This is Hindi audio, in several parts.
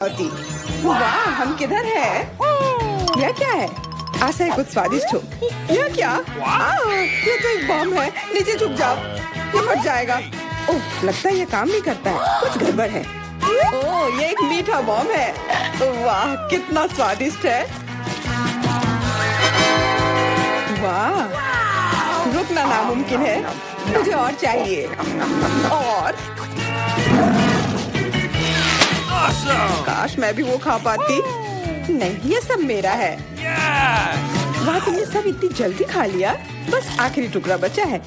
होती। वाह, हम किधर है? यह क्या है? आशा है कुछ स्वादिष्ट हो। यह क्या? ये तो एक बम है। नीचे झुक जाओ, ये फट जाएगा। ओह, लगता है ये काम नहीं करता है। कुछ गड़बड़ है। ओह, ये एक मीठा बम है। वाह, कितना स्वादिष्ट है। वाह, रुकना नामुमकिन है। मुझे और चाहिए। और काश मैं भी वो खा पाती। नहीं, ये सब मेरा है। वाह, तुमने सब इतनी जल्दी खा लिया। बस आखिरी टुकड़ा बचा है।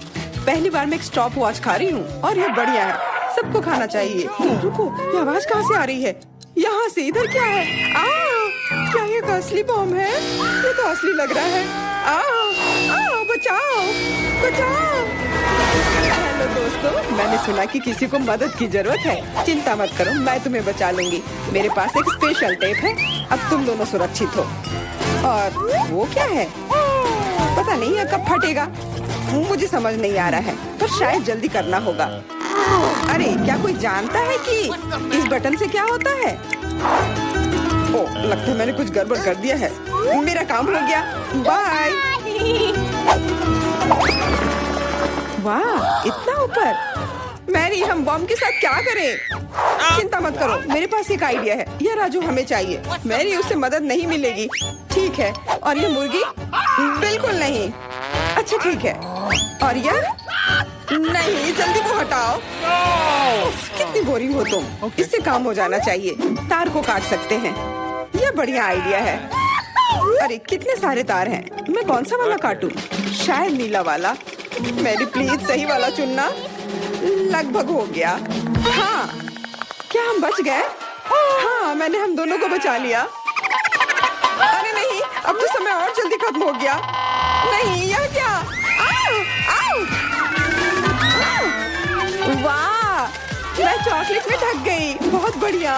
पहली बार मैं एक स्टॉप वॉच खा रही हूँ और ये बढ़िया है। सबको खाना चाहिए। रुको, ये आवाज कहाँ से आ रही है? यहाँ से। इधर क्या है? क्या ये असली बम है? ये तो असली लग रहा है। बचाओ, बचाओ। हेलो दोस्तों, मैंने सुना कि किसी को मदद की जरूरत है। चिंता मत करो, मैं तुम्हें बचा लूंगी। मेरे पास एक स्पेशल टेप है। अब तुम दोनों सुरक्षित हो। और वो क्या है? पता नहीं है कब फटेगा। मुझे समझ नहीं आ रहा है, पर शायद जल्दी करना होगा। अरे, क्या कोई जानता है कि इस बटन से क्या होता है? ओह, लगता है मैंने कुछ गड़बड़ कर दिया है। मेरा काम हो गया। बाय। वाह, इतना ऊपर। मैरी, हम बम के साथ क्या करें? चिंता मत करो, मेरे पास एक आइडिया है। यह राजू हमें चाहिए। मैरी, उससे मदद नहीं मिलेगी। ठीक है। और ये मुर्गी? बिल्कुल नहीं। अच्छा, ठीक है। और यह? नहीं, जल्दी वो हटाओ। कितनी बोरिंग हो तुम। इससे काम हो जाना चाहिए। तार को काट सकते हैं। यह बढ़िया आइडिया है। अरे, कितने सारे तार हैं। मैं कौन सा वाला काटूं? शायद नीला वाला। मेरी प्लीज सही वाला चुनना। लगभग हो गया। हाँ, क्या हम बच गए? हाँ, मैंने हम दोनों को बचा लिया। अरे नहीं, अब तो समय और जल्दी खत्म हो गया। नहीं, यह क्या? वाह, मैं चॉकलेट में ढक गई। बहुत बढ़िया।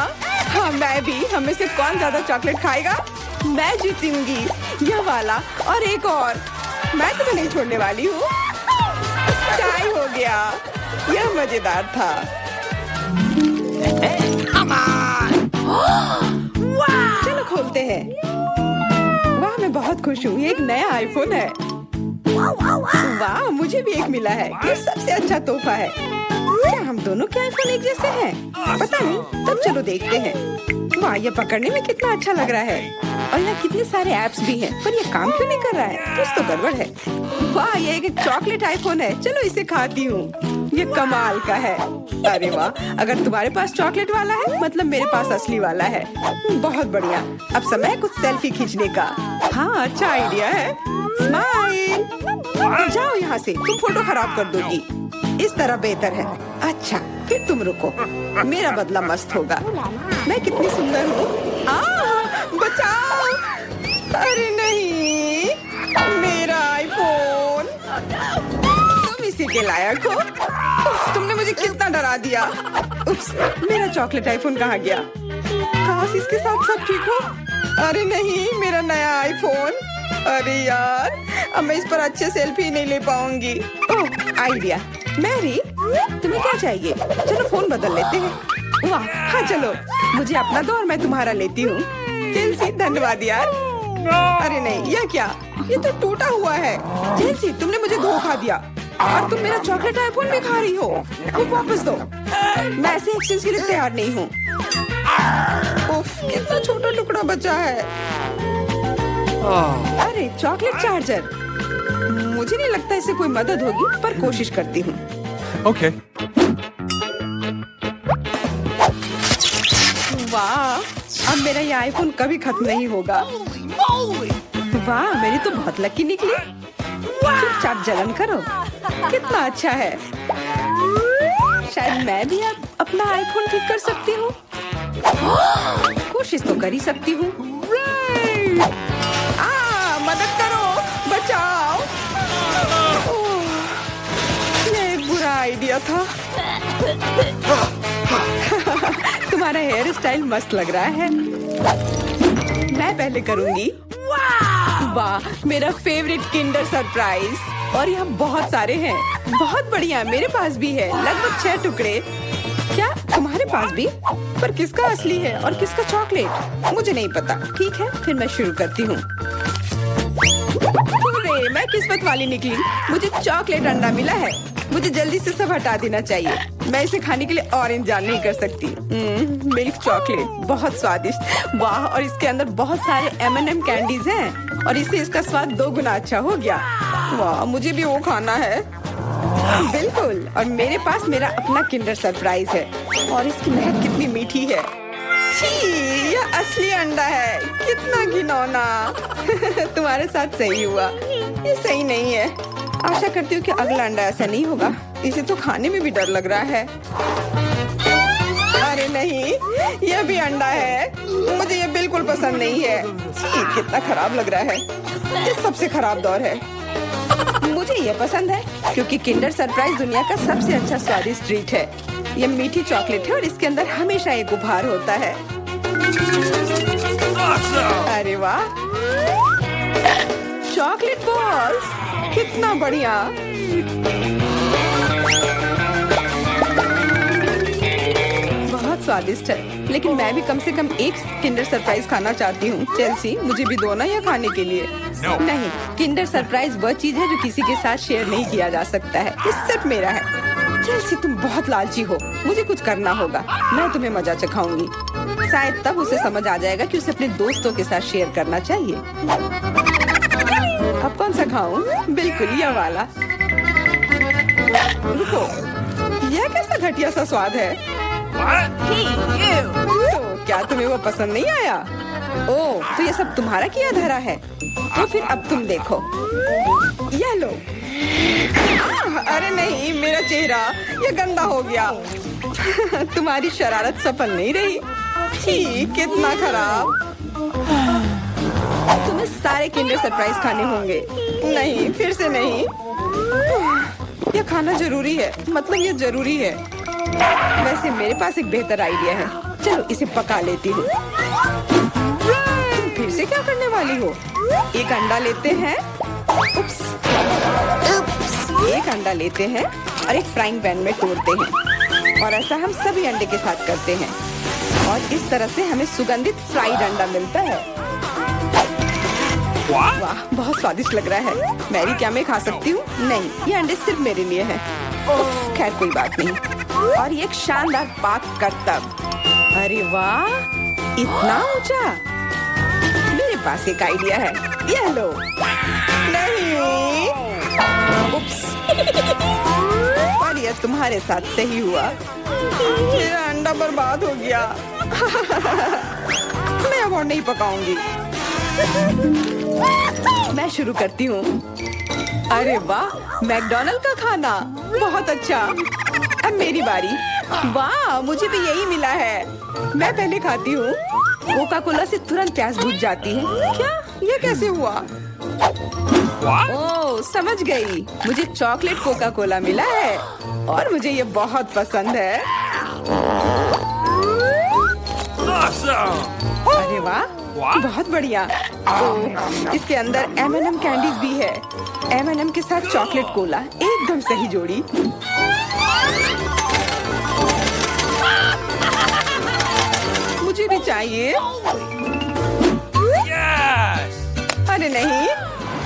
हाँ, मैं भी। हम में से कौन ज्यादा चॉकलेट खाएगा? मैं जीतूंगी। यह वाला और एक और। मैं तुम्हें नहीं छोड़ने वाली हूँ। टाई हो गया। यह मजेदार था। चलो खोलते हैं। वाह, मैं बहुत खुश हूँ। ये एक नया आईफोन है। वाह, मुझे भी एक मिला है। ये सबसे अच्छा तोहफा है। क्या हम दोनों के आईफोन एक जैसे हैं? पता नहीं, तब चलो देखते हैं। वाह, ये पकड़ने में कितना अच्छा लग रहा है। और यहाँ कितने सारे ऐप्स भी हैं, पर ये काम क्यों नहीं कर रहा है? कुछ तो गड़बड़ है। वाह, ये एक चॉकलेट आईफोन है। चलो इसे खाती हूँ। ये कमाल का है। अरे वाह, अगर तुम्हारे पास चॉकलेट वाला है, मतलब मेरे पास असली वाला है। बहुत बढ़िया। अब समय है कुछ सेल्फी खींचने का। हाँ, अच्छा आइडिया है। स्माइल। जाओ यहाँ से, तुम फोटो खराब कर दोगी। इस तरह बेहतर है। अच्छा, फिर तुम रुको। मेरा बदला मस्त होगा। मैं कितनी सुंदर हूँ। बचाओ। अरे नहीं, मेरा आईफोन। तुम इसी के लायक हो। तुमने मुझे कितना डरा दिया। उप्स, मेरा चॉकलेट आईफोन कहाँ गया? काश इसके साथ सब ठीक हो। अरे नहीं, मेरा नया आईफोन। अरे यार, अब मैं इस पर अच्छे सेल्फी नहीं ले पाऊंगी। ओह, आइडिया। मैरी, तुम्हें क्या चाहिए? चलो फोन बदल लेते हैं। वाह, हाँ चलो। मुझे अपना दो और मैं तुम्हारा लेती हूँ। जेलसी, धन्यवाद यार। अरे नहीं, यह क्या? ये तो टूटा हुआ है। जेलसी, तुमने मुझे धोखा दिया और तुम मेरा चॉकलेट आईफोन भी खा रही हो। वो वापस दो। मैं ऐसे एक्सचेंज के लिए तैयार नहीं हूँ। उफ, कितना छोटा टुकड़ा बचा है। अरे, चॉकलेट चार्जर। मुझे नहीं लगता इससे कोई मदद होगी, पर कोशिश करती हूँ। Okay. वाह, अब मेरा ये आईफोन कभी खत्म नहीं होगा। वाह, मेरी तो बहुत लकी निकली। चुपचाप जलन करो। कितना अच्छा है। शायद मैं भी अब अपना आईफोन ठीक कर सकती हूँ। कोशिश तो कर ही सकती हूँ। मदद करो, बचाओ। ये एक बुरा आइडिया था। तुम्हारा हेयर स्टाइल मस्त लग रहा है। मैं पहले करूंगी। वाह, मेरा फेवरेट किंडर सरप्राइज। और यहाँ बहुत सारे हैं। बहुत बढ़िया, मेरे पास भी है। लगभग 6 टुकड़े। क्या तुम्हारे पास भी? पर किसका असली है और किसका चॉकलेट मुझे नहीं पता। ठीक है, फिर मैं शुरू करती हूँ। अरे मैं किस्मत वाली निकली, मुझे चॉकलेट अंडा मिला है। मुझे जल्दी से सब हटा देना चाहिए। मैं इसे खाने के लिए और इंतजार नहीं कर सकती। मिल्क चॉकलेट बहुत स्वादिष्ट, वाह। और इसके अंदर बहुत सारे M&M कैंडीज हैं और इससे इसका स्वाद 2 गुना अच्छा हो गया। वाह, मुझे भी वो खाना है। बिल्कुल, और मेरे पास मेरा अपना किंडर सरप्राइज है और इसकी महक कितनी मीठी है। छी, यह असली अंडा है, कितना घिनौना। तुम्हारे साथ सही हुआ, ये सही नहीं है। आशा करती हूँ कि अगला अंडा ऐसा नहीं होगा। इसे तो खाने में भी डर लग रहा है। अरे नहीं, यह भी अंडा है। मुझे ये बिल्कुल पसंद नहीं है। छी, कितना खराब लग रहा है। ये सबसे खराब दौर है। मुझे ये पसंद है क्योंकि किंडर सरप्राइज दुनिया का सबसे अच्छा स्वादिष्ट ट्रीट है। ये मीठी चॉकलेट है और इसके अंदर हमेशा एक उपहार होता है। अरे वाह, चॉकलेट बॉल्स, कितना बढ़िया। बहुत स्वादिष्ट है, लेकिन मैं भी कम से कम एक किंडर सरप्राइज खाना चाहती हूँ। चेल्सी, मुझे भी दो ना यह खाने के लिए। नहीं, किंडर सरप्राइज वह चीज है जो किसी के साथ शेयर नहीं किया जा सकता है। ये सिर्फ मेरा है। चेल्सी, तुम बहुत लालची हो। मुझे कुछ करना होगा। मैं तुम्हें मजा चखाऊंगी। शायद तब उसे समझ आ जाएगा कि उसे अपने दोस्तों के साथ शेयर करना चाहिए। अब कौन सा खाऊं? बिल्कुल यह वाला। रुको, यह कैसा घटिया सा स्वाद है। तो क्या तुम्हें वो पसंद नहीं आया? ओह, तो ये सब तुम्हारा किया धरा है। तो फिर अब तुम देखो, यह लो। अरे नहीं, मेरा चेहरा ये गंदा हो गया। तुम्हारी शरारत सफल नहीं रही। छी, कितना खराब। तुम्हें सारे किंडर सरप्राइज खाने होंगे। नहीं, फिर से नहीं। यह खाना जरूरी है, मतलब ये जरूरी है। वैसे मेरे पास एक बेहतर आइडिया है। चलो इसे पका लेती हूँ। तुम फिर से क्या करने वाली हो? एक अंडा लेते हैं। उप्स, एक अंडा लेते हैं और एक फ्राइंग पैन में तोड़ते हैं और ऐसा हम सभी अंडे के साथ करते हैं और इस तरह से हमें सुगंधित फ्राइड अंडा मिलता है। वाह, बहुत स्वादिष्ट लग रहा है। मैरी, क्या मैं खा सकती हूँ? नहीं, ये अंडे सिर्फ मेरे लिए हैं। खैर कोई बात नहीं। और ये एक शानदार पाक करतब। अरे वाह, इतना ऊंचा। मेरे पास एक आइडिया है। ये लो। नहीं, उप्स। पर यह तुम्हारे साथ सही हुआ। मेरा अंडा बर्बाद हो गया। मैं अब और नहीं पकाऊंगी। मैं शुरू करती हूँ। अरे वाह, मैकडॉनल्ड का खाना, बहुत अच्छा। अब मेरी बारी। वाह, मुझे भी यही मिला है। मैं पहले खाती हूँ। कोका कोला से तुरंत प्यास बुझ जाती है। क्या, ये कैसे हुआ? ओह, समझ गई। मुझे चॉकलेट कोका कोला मिला है और मुझे ये बहुत पसंद है। अरे वाह, बहुत बढ़िया। ओह, इसके अंदर M&M कैंडीज भी है। M&M के साथ चॉकलेट कोला, एकदम सही जोड़ी। मुझे भी चाहिए। अरे नहीं,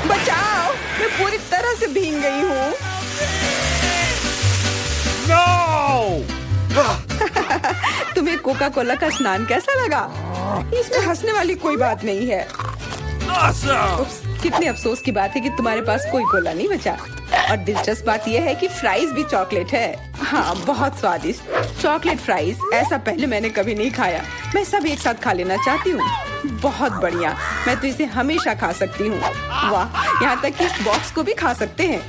बचाओ, मैं पूरी तरह से भीग गई हूँ। तुम्हें कोका कोला का स्नान कैसा लगा? इसमें हंसने वाली कोई बात नहीं है। उप्स, कितने अफसोस की बात है कि तुम्हारे पास कोई कोला नहीं बचा। और दिलचस्प बात यह है कि फ्राइज भी चॉकलेट है। हाँ, बहुत स्वादिष्ट चॉकलेट फ्राइज। ऐसा पहले मैंने कभी नहीं खाया। मैं सब एक साथ खा लेना चाहती हूँ। बहुत बढ़िया, मैं तो इसे हमेशा खा सकती हूँ। वाह, यहाँ तक कि इस बॉक्स को भी खा सकते हैं।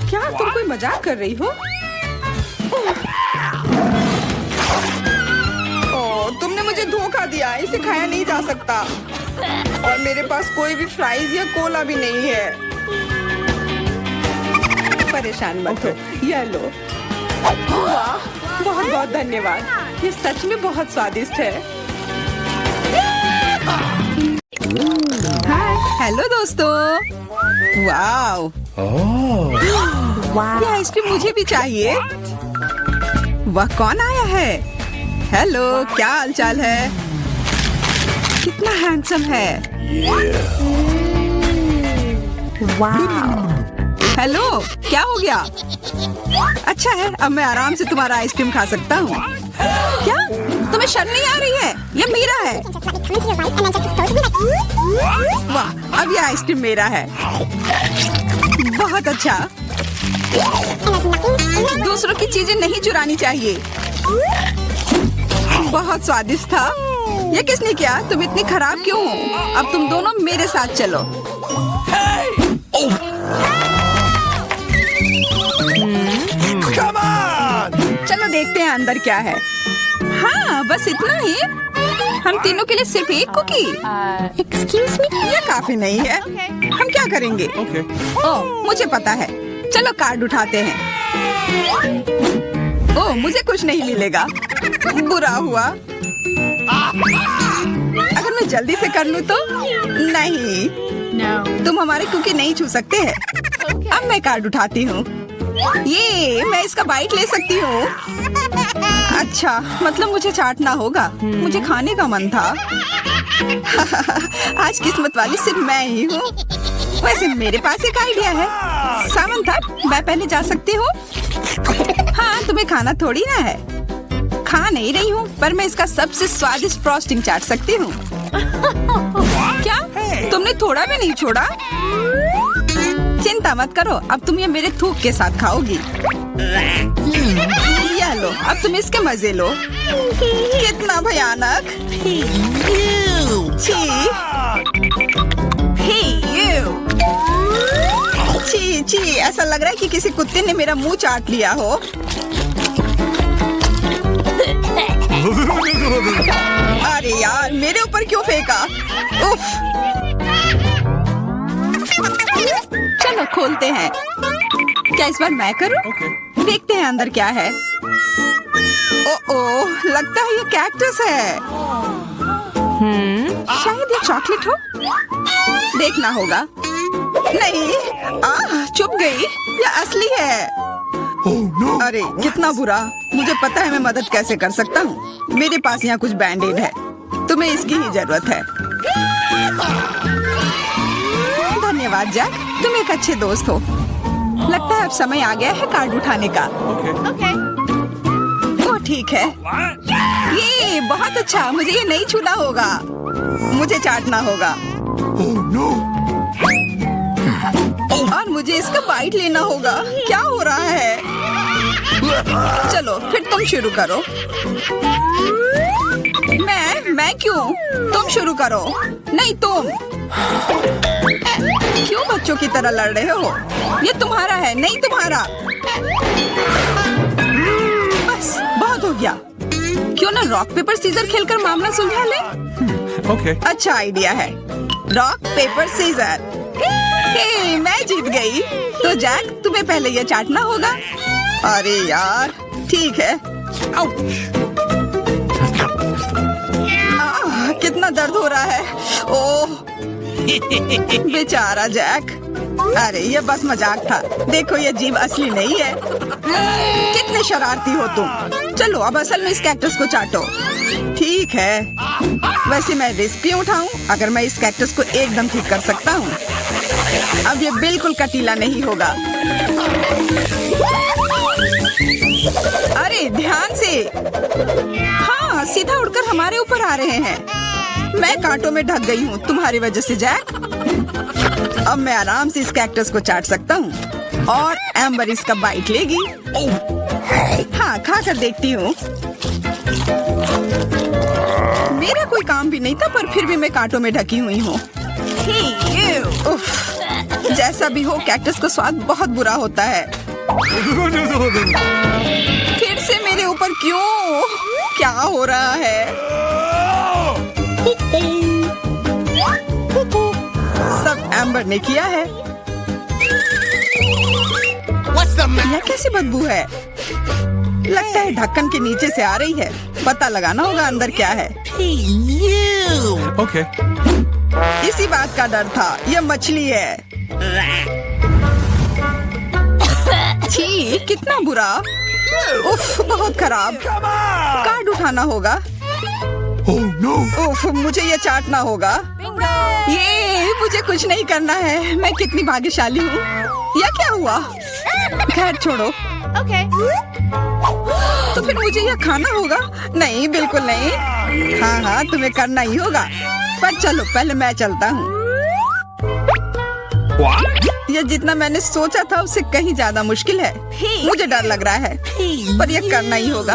क्या तुम कोई मजाक कर रही हो? ओह, तुमने मुझे धोखा दिया। इसे खाया नहीं जा सकता और मेरे पास कोई भी फ्राइज या कोला भी नहीं है। परेशान मत हो, यह लो। वाह, बहुत बहुत धन्यवाद। ये सच में बहुत स्वादिष्ट है। हाय, हेलो दोस्तों। वाव, ये आइसक्रीम मुझे भी चाहिए। वह कौन आया है? हेलो, क्या हालचाल है? कितना हैंडसम है। हेलो, क्या हो गया? अच्छा है, अब मैं आराम से तुम्हारा आइसक्रीम खा सकता हूँ। क्या तुम्हें शर्म नहीं आ रही है? ये मेरा है। वाह, अब ये आइसक्रीम मेरा है। बहुत अच्छा। दूसरों की चीजें नहीं चुरानी चाहिए। बहुत स्वादिष्ट था। ये किसने किया? तुम इतनी खराब क्यों हो? अब तुम दोनों मेरे साथ चलो। चलो देखते हैं अंदर क्या है। हाँ, बस इतना ही। हम तीनों के लिए सिर्फ एक कुकी। एक्सक्यूज मी, ये काफी नहीं है। हम क्या करेंगे? ओह, मुझे पता है। चलो कार्ड उठाते हैं। ओह, मुझे कुछ नहीं मिलेगा। बुरा हुआ। अगर मैं जल्दी से कर लूँ तो? नहीं, तुम हमारे कुकी नहीं छू सकते हैं। अब मैं कार्ड उठाती हूँ। ये मैं इसका बाइट ले सकती हूँ। अच्छा, मतलब मुझे चाटना होगा। मुझे खाने का मन था। आज किस्मत वाली सिर्फ मैं ही हूँ। वैसे मेरे पास एक आइडिया है। सामंथा, मैं पहले जा सकती हूँ? हाँ, तुम्हें खाना थोड़ी ना है। खा नहीं रही हूँ, पर मैं इसका सबसे स्वादिष्ट फ्रॉस्टिंग चाट सकती हूँ। क्या तुमने थोड़ा भी नहीं छोड़ा? चिंता मत करो, अब तुम ये मेरे थूक के साथ खाओगी। ये लो, अब तुम इसके मजे लो। कितना भयानक। छी छी, ऐसा लग रहा है कि किसी कुत्ते ने मेरा मुंह चाट लिया हो। अरे यार, मेरे ऊपर क्यों फेंका? उफ। चलो खोलते हैं। क्या इस बार मैं करूं? देखते हैं अंदर क्या है। ओह, लगता है ये कैक्टस है। शायद ये चॉकलेट हो। देखना होगा। नहीं, चुप गई। ये असली है। अरे कितना बुरा। मुझे पता है मैं मदद कैसे कर सकता हूँ। मेरे पास यहाँ कुछ बैंडेड है। तुम्हें इसकी ही जरूरत है। धन्यवाद जैक, तुम एक अच्छे दोस्त हो। लगता है अब समय आ गया है कार्ड उठाने का। ओह ठीक है। ये बहुत अच्छा। मुझे ये नहीं छूना होगा। मुझे चाटना होगा। और मुझे इसका बाइट लेना होगा। क्या हो रहा है? चलो फिर तुम शुरू करो। मैं क्यों? तुम शुरू करो। नहीं तुम। क्यों बच्चों की तरह लड़ रहे हो? ये तुम्हारा है, नहीं तुम्हारा। बस बहुत हो गया। क्यों ना रॉक पेपर सीजर खेलकर मामला सुलझा ले? अच्छा आइडिया है। Rock paper scissor. हे, मैं जीत गई। तो जैक, तुम्हें पहले ये चाटना होगा। अरे यार, ठीक है। कितना दर्द हो रहा है। ओह बेचारा जैक। अरे ये बस मजाक था। देखो ये जीभ असली नहीं है। कितने शरारती हो तुम। चलो अब असल में इस कैक्टस को चाटो। ठीक है। वैसे मैं रिस्क क्यों उठाऊं अगर मैं इस कैक्टस को एकदम ठीक कर सकता हूँ। अब ये बिल्कुल कटीला नहीं होगा। अरे ध्यान से। हाँ, सीधा उड़कर हमारे ऊपर आ रहे हैं। मैं कांटों में ढक गई हूँ तुम्हारी वजह से जैक। अब मैं आराम से इस कैक्टस को चाट सकता हूँ और एम्बर इसका बाइट लेगी। हाँ, खा कर देखती हूँ। मेरा कोई काम भी नहीं था, पर फिर भी मैं कांटों में ढकी हुई हूँ। जैसा भी हो, कैक्टस का स्वाद बहुत बुरा होता है। फिर से मेरे ऊपर क्यों? क्या हो रहा है? सब एम्बर ने किया है। यह कैसी बदबू है? लगता है ढक्कन के नीचे से आ रही है। पता लगाना होगा अंदर क्या है। इसी बात का डर था। यह मछली है। छी, कितना बुरा। उफ, बहुत खराब। कार्ड उठाना होगा। उफ, मुझे ये चाटना होगा। ये मुझे कुछ नहीं करना है। मैं कितनी भाग्यशाली हूँ। या क्या हुआ? खैर छोड़ो। तो फिर मुझे यह खाना होगा? नहीं, बिल्कुल नहीं। हाँ हाँ, तुम्हें करना ही होगा। पर चलो, पहले मैं चलता हूँ। यह जितना मैंने सोचा था उससे कहीं ज्यादा मुश्किल है। मुझे डर लग रहा है, पर यह करना ही होगा।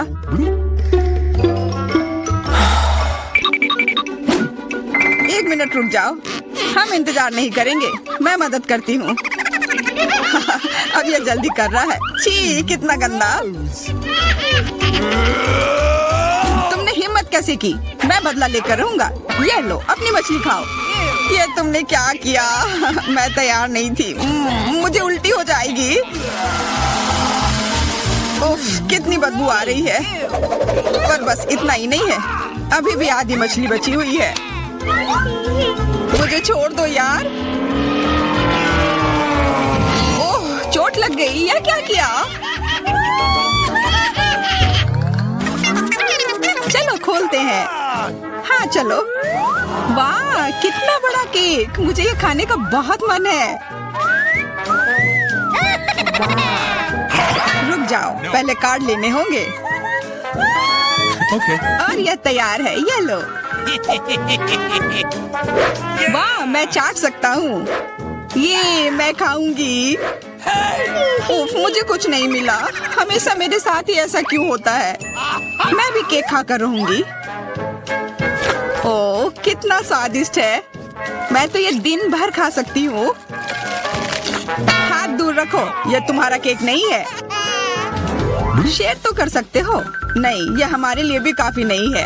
एक मिनट रुक जाओ। हम इंतजार नहीं करेंगे, मैं मदद करती हूँ। अब यह जल्दी कर रहा है। छी, कितना गंदा। तुमने हिम्मत कैसे की? मैं बदला लेकर रहूंगा। ये लो, अपनी मछली खाओ। ये तुमने क्या किया? मैं तैयार नहीं थी। मुझे उल्टी हो जाएगी। उफ, कितनी बदबू आ रही है। पर बस इतना ही नहीं है, अभी भी आधी मछली बची हुई है। मुझे छोड़ दो यार। ओह, चोट लग गई। या क्या किया? चलो खोलते हैं। हाँ चलो। वाह, कितना बड़ा केक। मुझे ये खाने का बहुत मन है। रुक जाओ, पहले कार्ड लेने होंगे। और यह तैयार है, ये लो। वाह, मैं चाट सकता हूँ। ये मैं खाऊंगी। उफ, मुझे कुछ नहीं मिला। हमेशा मेरे साथ ही ऐसा क्यों होता है? मैं भी केक खाकर रहूंगी। ओह, कितना स्वादिष्ट है। मैं तो ये दिन भर खा सकती हूँ। हाथ दूर रखो, यह तुम्हारा केक नहीं है। शेयर तो कर सकते हो। नहीं, यह हमारे लिए भी काफी नहीं है।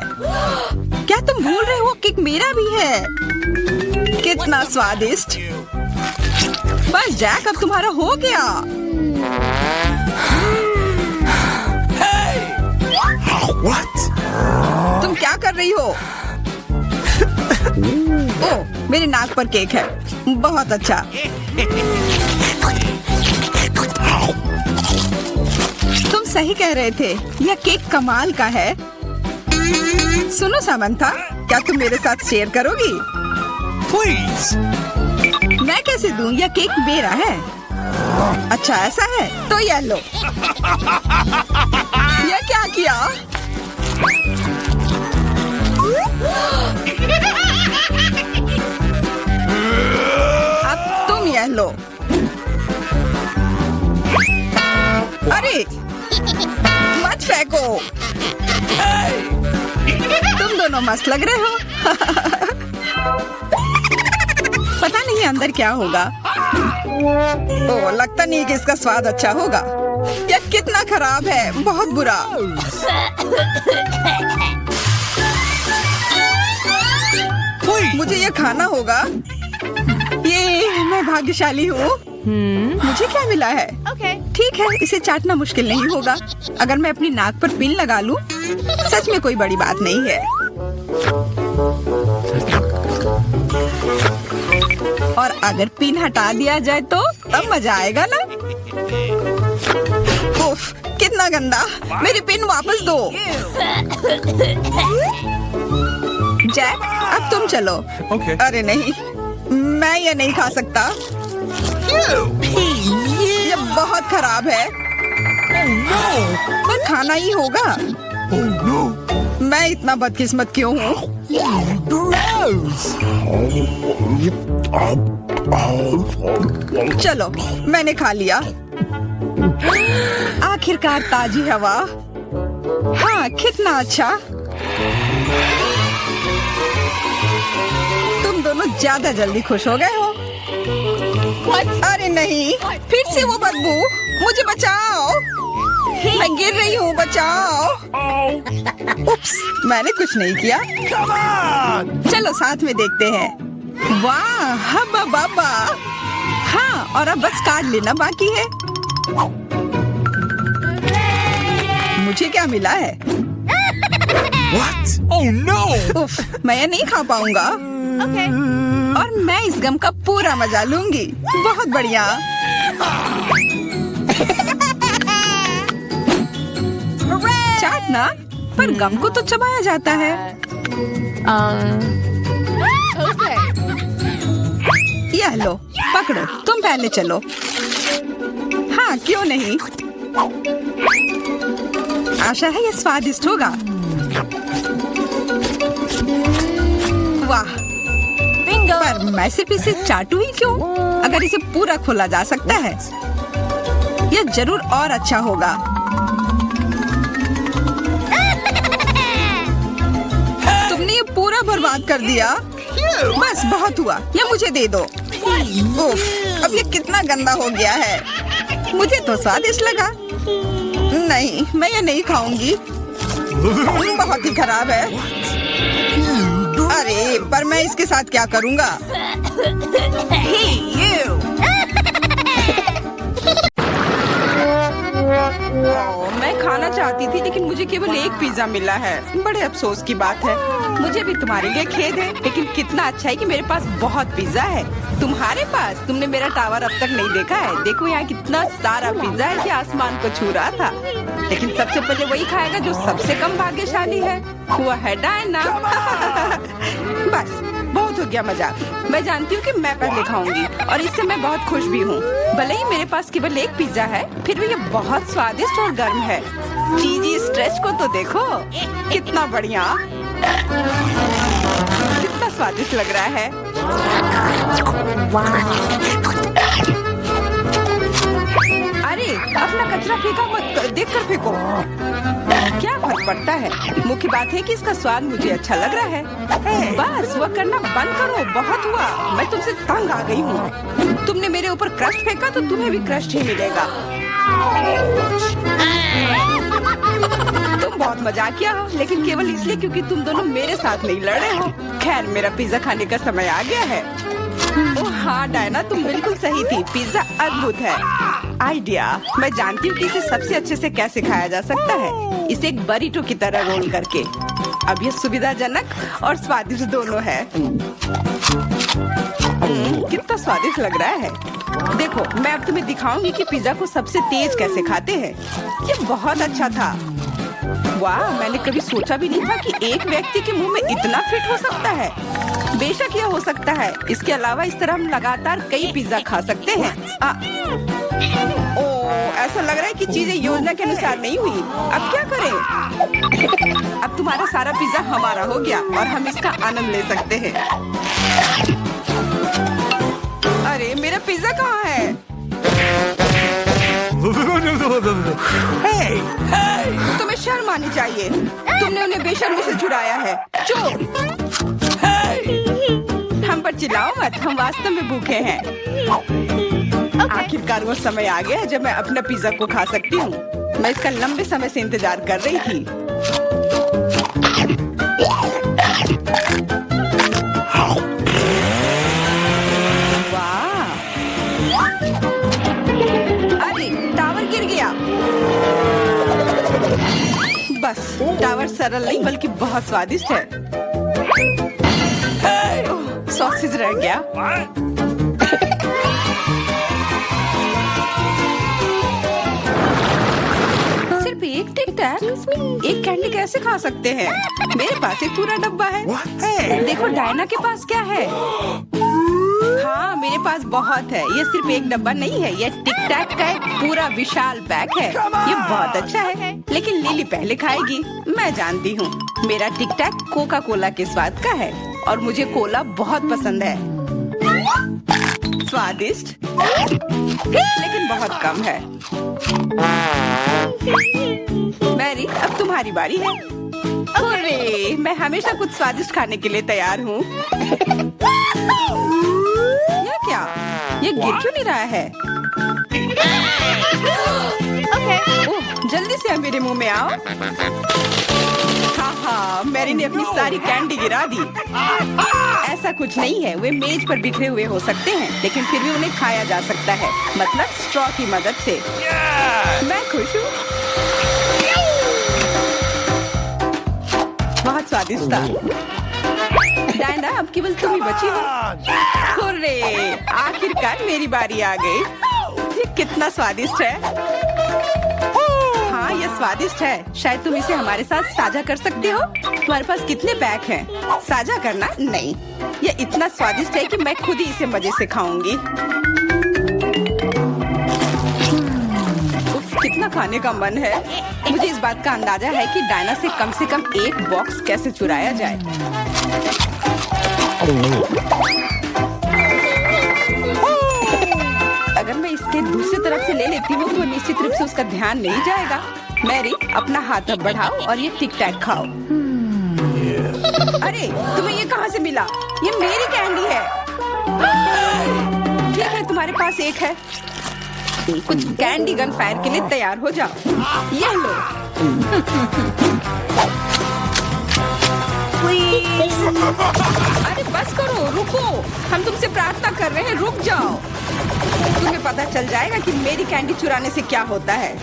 क्या तुम भूल रहे हो? केक मेरा भी है। कितना स्वादिष्ट। बस जैक, अब तुम्हारा हो गया। तुम क्या कर रही हो? ओह, मेरे नाक पर केक है। बहुत अच्छा। तुम सही कह रहे थे, यह केक कमाल का है। सुनो सामंथा, क्या तुम मेरे साथ शेयर करोगी? Please. मैं कैसे दूं? यह केक मेरा है। अच्छा ऐसा है, तो यह लो। यह क्या किया? अब तुम यह लो। अरे मत फेंको। तुम दोनों मस्त लग रहे हो। पता नहीं अंदर क्या होगा। ओह, लगता नहीं कि इसका स्वाद अच्छा होगा। यह कितना खराब है, बहुत बुरा। मुझे यह खाना होगा। ये मैं भाग्यशाली हूँ। मुझे क्या मिला है? ठीक है, इसे चाटना मुश्किल नहीं होगा। अगर मैं अपनी नाक पर पिन लगा लूं, सच में कोई बड़ी बात नहीं है। और अगर पिन हटा दिया जाए तो तब मजा आएगा ना। उफ, कितना गंदा। मेरी पिन वापस दो। जैक, अब तुम चलो। अरे नहीं, मैं ये नहीं खा सकता। ये बहुत खराब है। पर खाना ही होगा। मैं इतना बदकिस्मत क्यों हूँ? चलो, मैंने खा लिया। आखिरकार ताजी हवा। हाँ, कितना अच्छा। तुम दोनों ज्यादा जल्दी खुश हो गए हो। अरे नहीं, फिर से वो बदबू। मुझे बचाओ, मैं गिर रही हूँ, बचाओ। उप्स, मैंने कुछ नहीं किया। चलो साथ में देखते हैं। वाह, हब्बा बाबा। हाँ, और अब बस कार्ड लेना बाकी है। मुझे क्या मिला है? What? Oh no! उफ, मैं ये नहीं खा पाऊंगा। और मैं इस गम का पूरा मजा लूंगी। बहुत बढ़िया। बहुत ना, पर गम को तो चबाया जाता है। यह लो, पकड़ो, तुम पहले चलो। हाँ, क्यों नहीं। आशा है ये स्वादिष्ट होगा। वाह, पर मैं सिर्फ इसे चाटू ही क्यों? अगर इसे पूरा खोला जा सकता है, यह जरूर और अच्छा होगा। तुमने ये पूरा बर्बाद कर दिया। बस बहुत हुआ, ये मुझे दे दो। उफ, अब ये कितना गंदा हो गया है। मुझे तो स्वादिष्ट लगा। नहीं, मैं ये नहीं खाऊंगी। बहुत ही खराब है। अरे, पर मैं इसके साथ क्या करूंगा? मैं खाना चाहती थी, लेकिन मुझे केवल एक पिज्जा मिला है। बड़े अफसोस की बात है। मुझे भी तुम्हारे लिए खेद है, लेकिन कितना अच्छा है कि मेरे पास बहुत पिज्जा है। तुम्हारे पास? तुमने मेरा टावर अब तक नहीं देखा है। देखो यहाँ कितना सारा पिज्जा है कि आसमान को छू रहा था। लेकिन सबसे पहले वही खाएगा जो सबसे कम भाग्यशाली है। वो है डायना। बस बहुत हो गया मजाक। मैं जानती हूँ कि मैं पहले खाऊंगी और इससे मैं बहुत खुश भी हूँ। भले ही मेरे पास केवल एक पिज्जा है, फिर भी ये बहुत स्वादिष्ट और गर्म है। चीजी स्ट्रेच को तो देखो, कितना बढ़िया, कितना स्वादिष्ट लग रहा है। अरे, अपना कचरा फेंका मत, देख कर फेंको। क्या फर्क पड़ता है? मुख्य बात है कि इसका स्वाद मुझे अच्छा लग रहा है। बस वह करना बंद करो, बहुत हुआ। मैं तुमसे तंग आ गई हूँ। तुमने मेरे ऊपर क्रस्ट फेंका तो तुम्हें भी क्रस्ट ही मिलेगा। तुम बहुत मजाकिया हो, लेकिन केवल इसलिए क्योंकि तुम दोनों मेरे साथ नहीं लड़े हो। खैर, मेरा पिज्जा खाने का समय आ गया है। ओह हाँ डायना, तुम बिल्कुल सही थी। पिज्जा अद्भुत है। आइडिया, मैं जानती हूँ कि इसे सबसे अच्छे से कैसे खाया जा सकता है। इसे एक बरीटो की तरह रोल करके। अब यह सुविधाजनक और स्वादिष्ट दोनों है। कितना स्वादिष्ट लग रहा है। देखो, मैं अब तुम्हें दिखाऊंगी कि पिज्जा को सबसे तेज कैसे खाते हैं। ये बहुत अच्छा था। वाह, मैंने कभी सोचा भी नहीं था कि एक व्यक्ति के मुंह में इतना फिट हो सकता है। बेशक यह हो सकता है। इसके अलावा इस तरह हम लगातार कई पिज्जा खा सकते हैं। ऐसा लग रहा है कि चीजें योजना के अनुसार नहीं हुई। अब क्या करें? अब तुम्हारा सारा पिज्जा हमारा हो गया और हम इसका आनंद ले सकते हैं। अरे, मेरा पिज्जा कहाँ है? तुम्हें शर्म आनी चाहिए। तुमने उन्हें बेशर्मी से छुड़ाया है। चोर! हम पर चिल्लाओ मत, हम वास्तव में भूखे हैं। आखिरकार वो समय आ गया है जब मैं अपना पिज्जा को खा सकती हूँ। मैं इसका लंबे समय से इंतजार कर रही थी। वाह! अरे, टावर गिर गया। बस, टावर सरल नहीं बल्कि बहुत स्वादिष्ट है। सॉसेज रह गया। सिर्फ एक टिक टैक, एक कैंडी कैसे खा सकते हैं? मेरे पास एक पूरा डब्बा है। देखो डायना के पास क्या है। हाँ, मेरे पास बहुत है। ये सिर्फ एक डब्बा नहीं है, ये टिक टैक का एक पूरा विशाल पैक है। ये बहुत अच्छा है, लेकिन लिली पहले खाएगी। मैं जानती हूँ, मेरा टिक टैक कोका कोला के स्वाद का है और मुझे कोला बहुत पसंद है। स्वादिष्ट, लेकिन बहुत कम है। मैरी, अब तुम्हारी बारी है। अरे, मैं हमेशा कुछ स्वादिष्ट खाने के लिए तैयार हूँ। यह क्या? ये गिर क्यों नहीं रहा है? ओह, जल्दी से मेरे मुंह में आओ। हाँ, मैरी ने अपनी सारी कैंडी गिरा दी। ऐसा कुछ नहीं है, वे मेज पर बिखरे हुए हो सकते हैं, लेकिन फिर भी उन्हें खाया जा सकता है, मतलब स्ट्रॉ की मदद से। मैं खुश हूँ। बहुत स्वादिष्ट था। डायना, अब केवल तुम ही बची हो। हुर्रे, आखिरकार मेरी बारी आ गई। ये कितना स्वादिष्ट है। हाँ, ये स्वादिष्ट है। शायद तुम इसे हमारे साथ साझा कर सकते हो। तुम्हारे पास कितने पैक हैं? साझा करना नहीं, ये इतना स्वादिष्ट है कि मैं खुद ही इसे मजे से खाऊंगी। उफ, कितना खाने का मन है। मुझे इस बात का अंदाजा है कि डायना से कम एक बॉक्स कैसे चुराया जाए। अगर मैं इसके दूसरी तरफ से ले लेती हूँ तो निश्चित रूप से उसका ध्यान नहीं जाएगा। मैरी, अपना हाथ अब बढ़ाओ और ये टिक टैक खाओ। अरे, तुम्हें ये कहाँ से मिला? ये मेरी कैंडी है। ठीक है, तुम्हारे पास एक है। कुछ कैंडी गन फायर के लिए तैयार हो जाओ। ये लो। अरे बस करो, रुको। हम तुमसे प्रार्थना कर रहे हैं, रुक जाओ। तुम्हें पता चल जाएगा कि मेरी कैंडी चुराने से क्या होता है।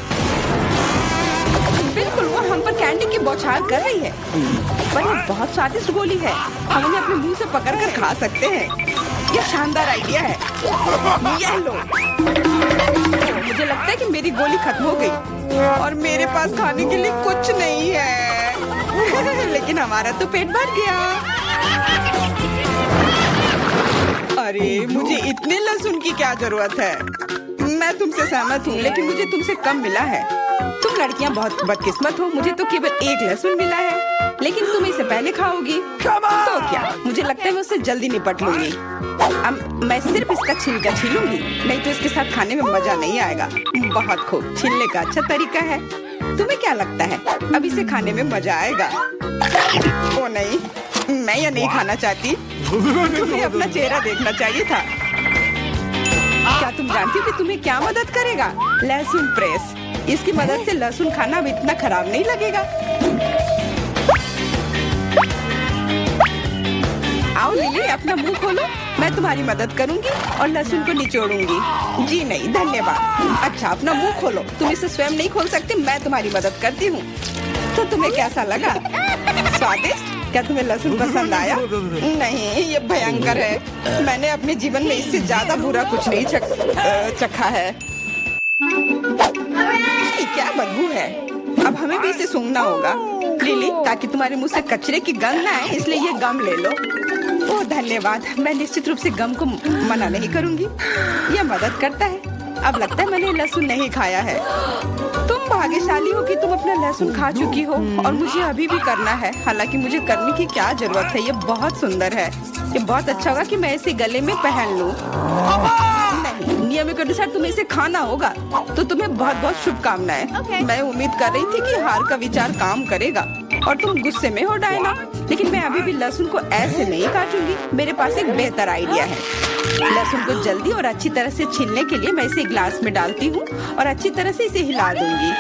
बिल्कुल, वो हम पर कैंडी की बौछार कर रही है। पर ये बहुत स्वादिष्ट गोली है। हम उन्हें अपने मुंह से पकड़कर खा सकते हैं। ये शानदार आइडिया है। ये लो। मुझे लगता है कि मेरी गोली खत्म हो गई और मेरे पास खाने के लिए कुछ नहीं है। लेकिन हमारा तो पेट भर गया। अरे, मुझे इतने लहसुन की क्या जरूरत है? मैं तुमसे सहमत हूँ, लेकिन मुझे तुमसे कम मिला है। तुम लड़कियाँ बहुत बदकिस्मत हो। मुझे तो केवल एक लहसुन मिला है, लेकिन तुम इसे पहले खाओगी तो क्या? मुझे लगता है मैं उससे जल्दी निपट लूंगी। अब मैं सिर्फ इसका छिलका छीलूंगी, नहीं तो इसके साथ खाने में मजा नहीं आएगा। बहुत खूब, छीलने का अच्छा तरीका है। तुम्हें क्या लगता है अब इसे खाने में मजा आएगा? ओ नहीं, मैं ये नहीं खाना चाहती। तुम्हें अपना चेहरा देखना चाहिए था। क्या तुम जानती हो कि तुम्हें क्या मदद करेगा? लहसुन प्रेस। इसकी मदद से लहसुन खाना अब इतना खराब नहीं लगेगा। आओ लिली, अपना मुंह खोलो। मैं तुम्हारी मदद करूंगी और लहसुन को निचोड़ूंगी। जी नहीं, धन्यवाद। अच्छा, अपना मुंह खोलो। तुम इसे स्वयं नहीं खोल सकती, मैं तुम्हारी मदद करती हूँ। तो तुम्हें कैसा लगा? स्वादिष्ट? क्या तुम्हें लहसुन पसंद आया? नहीं, ये भयंकर है। मैंने अपने जीवन में इससे ज्यादा बुरा कुछ नहीं चखा है। क्या बदबू है। अब हमें भी इसे सूंघना होगा लिली, ताकि तुम्हारे मुंह से कचरे की गंध ना आए। इसलिए ये गम ले लो। ओह धन्यवाद। मैं निश्चित रूप से गम को मना नहीं करूंगी, यह मदद करता है। अब लगता है मैंने लहसुन नहीं खाया है। तुम भाग्यशाली हो कि तुम अपना लहसुन खा चुकी हो और मुझे अभी भी करना है। हालांकि मुझे करने की क्या जरूरत है, ये बहुत सुंदर है। ये बहुत अच्छा होगा कि मैं इसे गले में पहन लूं। नहीं, नियम के अनुसार तुम्हें इसे खाना होगा। तो तुम्हें बहुत बहुत शुभकामनाएं। मैं उम्मीद कर रही थी कि हार का विचार काम करेगा और तुम गुस्से में हो डायना, लेकिन मैं अभी भी लहसुन को ऐसे नहीं काटूंगी। मेरे पास एक बेहतर आइडिया है। लहसुन को जल्दी और अच्छी तरह से छीलने के लिए मैं इसे ग्लास में डालती हूँ और अच्छी तरह से इसे हिला दूंगी।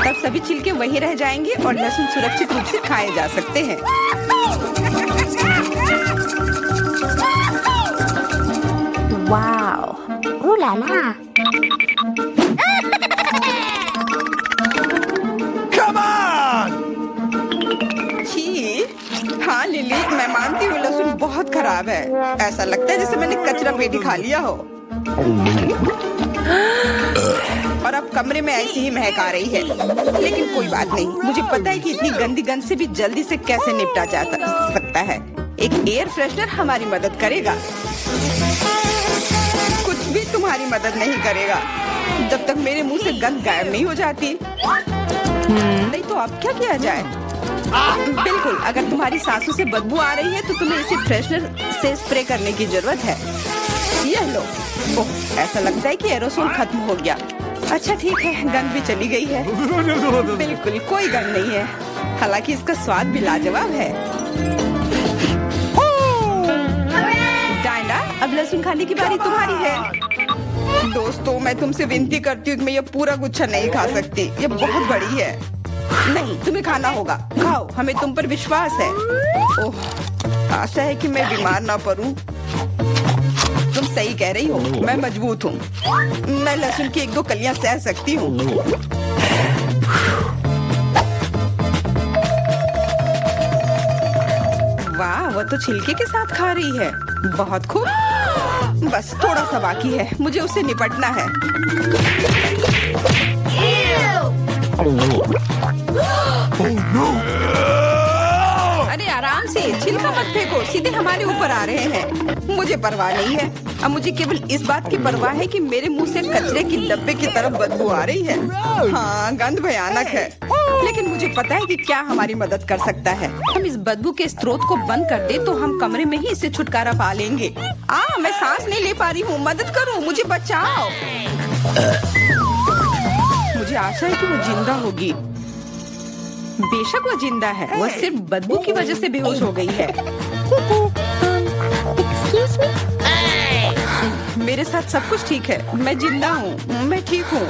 तब सभी छिलके वहीं रह जाएंगे और लहसुन सुरक्षित रूप से खाए जा सकते हैं। Wow, ooh la la। Come on! छी, हाँ लिली, मैं मानती हूँ लहसुन बहुत खराब है। ऐसा लगता है जैसे मैंने कचरा पेटी खा लिया हो। और अब कमरे में ऐसी ही महक आ रही है। लेकिन कोई बात नहीं, मुझे पता है कि इतनी गंदी गंध से भी जल्दी से कैसे निपटा जा सकता है। एक एयर फ्रेशनर हमारी मदद करेगा। कुछ भी तुम्हारी मदद नहीं करेगा जब तक मेरे मुंह से गंध गायब नहीं हो जाती। नहीं तो अब क्या किया जाए? बिल्कुल, अगर तुम्हारी सांसों से बदबू आ रही है तो तुम्हें इसे फ्रेशनर से स्प्रे करने की जरूरत है। यह लो। ओह, ऐसा लगता है कि एरोसोल खत्म हो गया। अच्छा ठीक है, गंध भी चली गई है। बिल्कुल कोई गंध नहीं है, हालांकि इसका स्वाद भी लाजवाब है। डायना, अब लहसुन खाने की बारी तुम्हारी है। दोस्तों, मैं तुमसे विनती करती हूँ कि मैं ये पूरा गुच्छा नहीं खा सकती, ये बहुत बड़ी है। नहीं, तुम्हें खाना होगा। खाओ, हमें तुम पर विश्वास है। ओह, आशा है कि मैं बीमार ना पड़ूं। तुम सही कह रही हो, मैं मजबूत हूँ। मैं लहसुन की 1-2 कलियां सह सकती हूँ। वाह, वो तो छिलके के साथ खा रही है। बहुत खूब। बस थोड़ा सा बाकी है, मुझे उससे निपटना है। अरे आराम से, छिलका मत फेंको, सीधे हमारे ऊपर आ रहे हैं। मुझे परवाह नहीं है, अब मुझे केवल इस बात की परवाह है कि मेरे मुंह से कचरे की डब्बे की तरफ बदबू आ रही है। हाँ, गंध भयानक है, लेकिन मुझे पता है कि क्या हमारी मदद कर सकता है। हम इस बदबू के स्रोत को बंद कर दे तो हम कमरे में ही इससे छुटकारा पा लेंगे। मैं सांस नहीं ले पा रही हूँ, मदद करो, मुझे बचाओ। मुझे आशा है कि वो जिंदा होगी। बेशक वो जिंदा है, वह सिर्फ बदबू की वजह से बेहोश हो गई है। मेरे साथ सब कुछ ठीक है, मैं जिंदा हूँ, मैं ठीक हूँ।